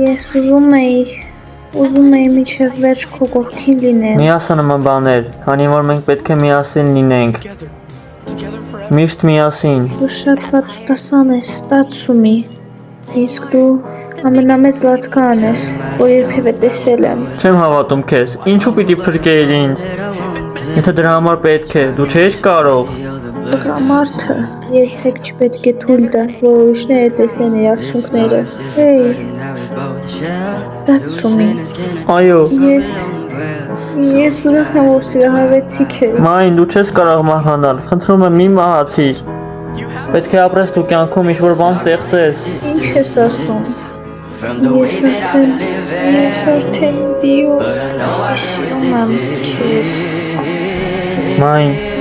Ես ուզում էի միջև վերջ քո կողքին լինել։ Մի ասա նման բաներ, քանի որ մենք պետք է միասին լինենք։ Միշտ միասին։ Դու շատ վատուտասան ես, Տացումի։ Իսկ դու ամենամեծ լացկան ես, որ երբևէ տեսել եմ։ Չեմ հավատում քեզ, ինչու պիտի փրկեիր ինձ։ Եթե դրա համար պետք է, դու չէիր կարող։ Տղամարդը երբեք չպետք է թույլ տա, որ ուրիշները տեսնեն իր արցունքները։ Հեյ, Տացումի։ Այո։ Ես ուրախ եմ, որ սիրահարվեցի քեզ։ Մայն, դու չես կարող մահանալ, խնդրում եմ մի մահացիր։ Պետք է ապրես դու կյանքում ինչ-որ բան ստեղծես։ Ինչ ես ասում։ Ես արդեն դիո, ես սիրում եմ քեզ։ Մայն։